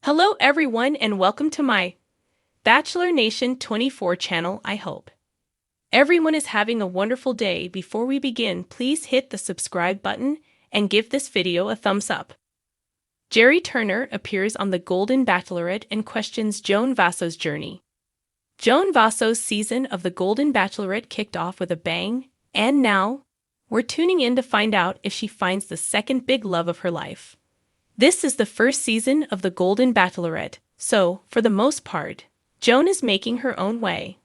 Hello everyone and welcome to my Bachelor Nation 24 channel. I hope everyone is having a wonderful day. Before we begin, please hit the subscribe button and give this video a thumbs up. Jerry Turner appears on The Golden Bachelorette and questions Joan Vassos' journey. Joan Vassos' season of The Golden Bachelorette kicked off with a bang, and now we're tuning in to find out if she finds the second big love of her life. This is the first season of The Golden Bachelorette, so, for the most part, Joan is making her own way.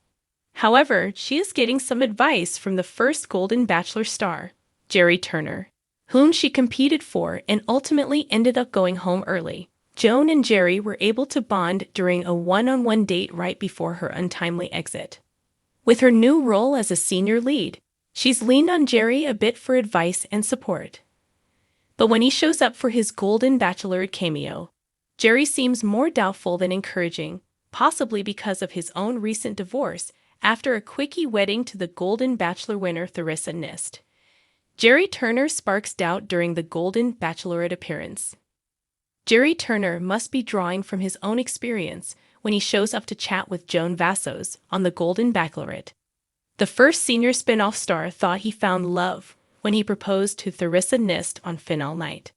However, she is getting some advice from the first Golden Bachelor star, Jerry Turner, whom she competed for and ultimately ended up going home early. Joan and Jerry were able to bond during a one-on-one date right before her untimely exit. With her new role as a senior lead, she's leaned on Jerry a bit for advice and support. But when he shows up for his Golden Bachelor cameo, Jerry seems more doubtful than encouraging, possibly because of his own recent divorce after a quickie wedding to the Golden Bachelor winner Theresa Nist. Jerry Turner sparks doubt during the Golden Bachelorette appearance. Jerry Turner must be drawing from his own experience when he shows up to chat with Joan Vassos on the Golden Bachelorette. The first senior spin-off star thought he found love when he proposed to Theresa Nist on finale night.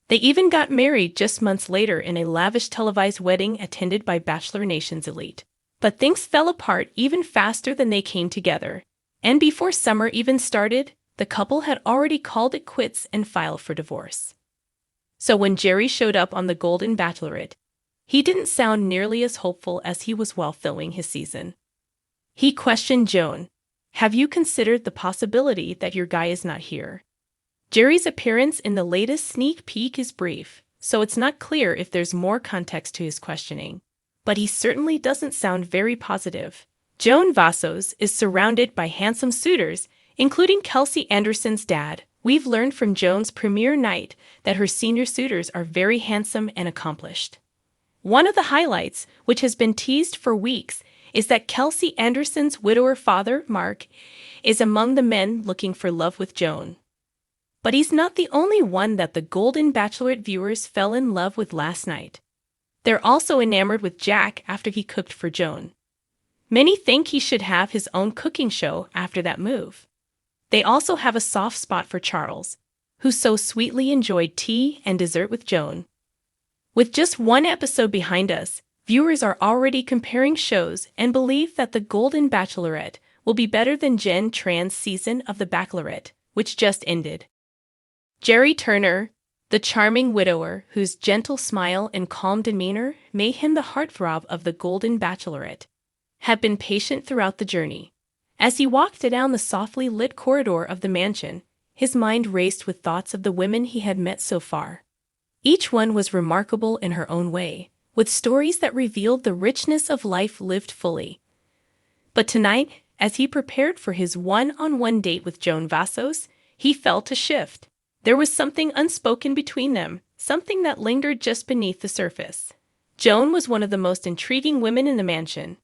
They even got married just months later in a lavish televised wedding attended by Bachelor Nation's elite. But things fell apart even faster than they came together, and before summer even started, the couple had already called it quits and filed for divorce. So when Jerry showed up on the Golden Bachelorette, he didn't sound nearly as hopeful as he was while filming his season. He questioned Joan, "Have you considered the possibility that your guy is not here?" Jerry's appearance in the latest sneak peek is brief, so it's not clear if there's more context to his questioning. But he certainly doesn't sound very positive. Joan Vassos is surrounded by handsome suitors, including Kelsey Anderson's dad. We've learned from Joan's premiere night that her senior suitors are very handsome and accomplished. One of the highlights, which has been teased for weeks, is that Kelsey Anderson's widower father, Mark, is among the men looking for love with Joan. But he's not the only one that the Golden Bachelorette viewers fell in love with last night. They're also enamored with Jack after he cooked for Joan. Many think he should have his own cooking show after that move. They also have a soft spot for Charles, who so sweetly enjoyed tea and dessert with Joan. With just one episode behind us, viewers are already comparing shows and believe that The Golden Bachelorette will be better than Jen Tran's season of The Bachelorette, which just ended. Jerry Turner, the charming widower whose gentle smile and calm demeanor made him the heartthrob of The Golden Bachelorette, had been patient throughout the journey. As he walked down the softly lit corridor of the mansion, his mind raced with thoughts of the women he had met so far. Each one was remarkable in her own way, with stories that revealed the richness of life lived fully. But tonight, as he prepared for his one-on-one date with Joan Vassos, he felt a shift. There was something unspoken between them, something that lingered just beneath the surface. Joan was one of the most intriguing women in the mansion.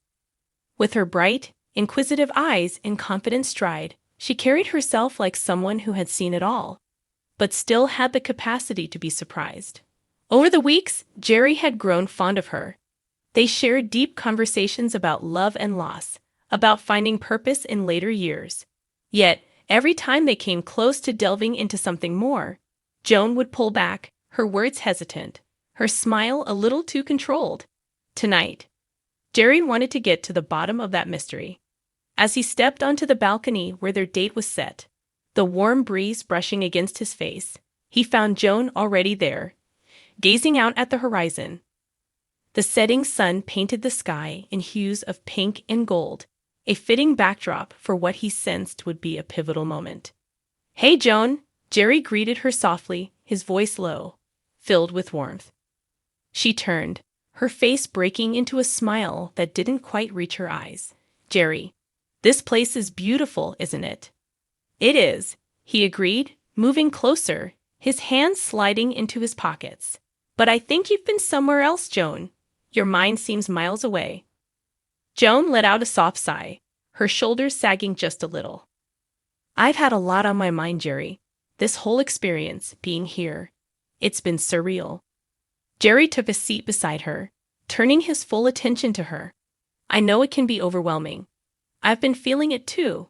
With her bright, inquisitive eyes and confident stride, she carried herself like someone who had seen it all, but still had the capacity to be surprised. Over the weeks, Jerry had grown fond of her. They shared deep conversations about love and loss, about finding purpose in later years. Yet, every time they came close to delving into something more, Joan would pull back, her words hesitant, her smile a little too controlled. Tonight, Jerry wanted to get to the bottom of that mystery. As he stepped onto the balcony where their date was set, the warm breeze brushing against his face, he found Joan already there, gazing out at the horizon. The setting sun painted the sky in hues of pink and gold, a fitting backdrop for what he sensed would be a pivotal moment. "Hey, Joan," Jerry greeted her softly, his voice low, filled with warmth. She turned, her face breaking into a smile that didn't quite reach her eyes. "Jerry, this place is beautiful, isn't it?" "It is," he agreed, moving closer, his hands sliding into his pockets. "But I think you've been somewhere else, Joan. Your mind seems miles away." Joan let out a soft sigh, her shoulders sagging just a little. "I've had a lot on my mind, Jerry. This whole experience, being here, it's been surreal." Jerry took a seat beside her, turning his full attention to her. I know it can be overwhelming. I've been feeling it too.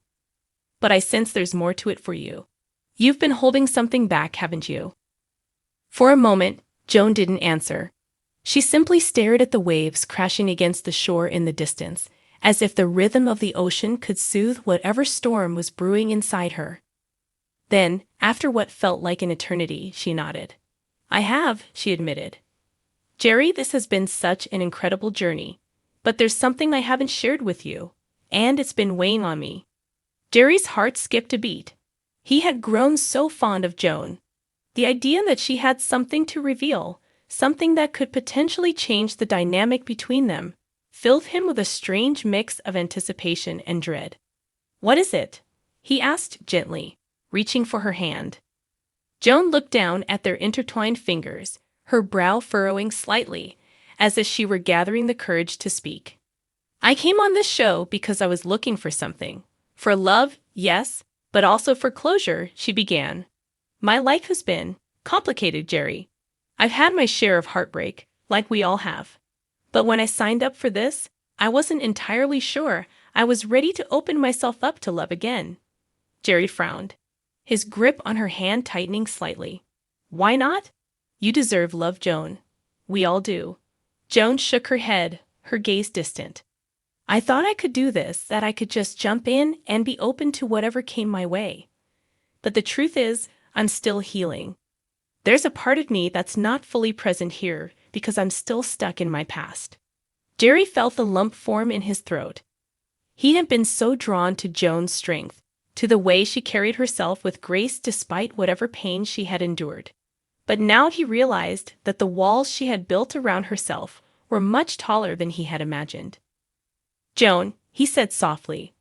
But I sense there's more to it for you. You've been holding something back, haven't you? For a moment, Joan didn't answer. She simply stared at the waves crashing against the shore in the distance, as if the rhythm of the ocean could soothe whatever storm was brewing inside her. Then, after what felt like an eternity, she nodded. I have, she admitted. Jerry, this has been such an incredible journey. But there's something I haven't shared with you, and it's been weighing on me. Jerry's heart skipped a beat. He had grown so fond of Joan. The idea that she had something to reveal, something that could potentially change the dynamic between them, filled him with a strange mix of anticipation and dread. What is it? He asked gently, reaching for her hand. Joan looked down at their intertwined fingers, her brow furrowing slightly, as if she were gathering the courage to speak. I came on this show because I was looking for something. For love, yes, but also for closure, she began. My life has been complicated, Jerry. I've had my share of heartbreak, like we all have. But when I signed up for this, I wasn't entirely sure I was ready to open myself up to love again. Jerry frowned, his grip on her hand tightening slightly. Why not? You deserve love, Joan. We all do. Joan shook her head, her gaze distant. I thought I could do this, that I could just jump in and be open to whatever came my way. But the truth is, I'm still healing. There's a part of me that's not fully present here because I'm still stuck in my past. Jerry felt the lump form in his throat. He had been so drawn to Joan's strength, to the way she carried herself with grace despite whatever pain she had endured. But now he realized that the walls she had built around herself were much taller than he had imagined. Joan, he said softly,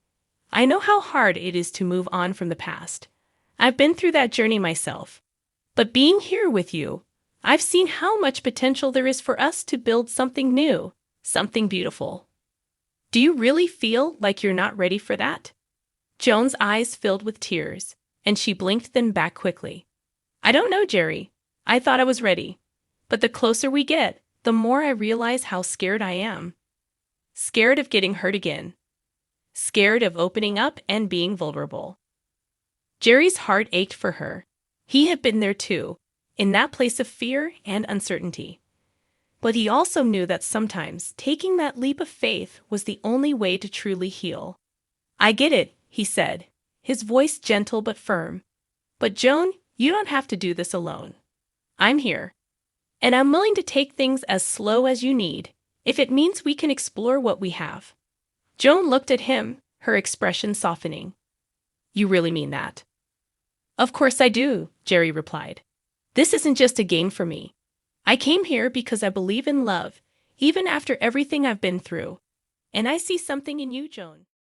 I know how hard it is to move on from the past. I've been through that journey myself. But being here with you, I've seen how much potential there is for us to build something new, something beautiful. Do you really feel like you're not ready for that? Joan's eyes filled with tears, and she blinked them back quickly. I don't know, Jerry. I thought I was ready. But the closer we get, the more I realize how scared I am. Scared of getting hurt again. Scared of opening up and being vulnerable. Jerry's heart ached for her. He had been there too, in that place of fear and uncertainty. But he also knew that sometimes taking that leap of faith was the only way to truly heal. I get it, he said, his voice gentle but firm. But Joan, you don't have to do this alone. I'm here. And I'm willing to take things as slow as you need, if it means we can explore what we have. Joan looked at him, her expression softening. You really mean that? Of course I do, Jerry replied. This isn't just a game for me. I came here because I believe in love, even after everything I've been through. And I see something in you, Joan.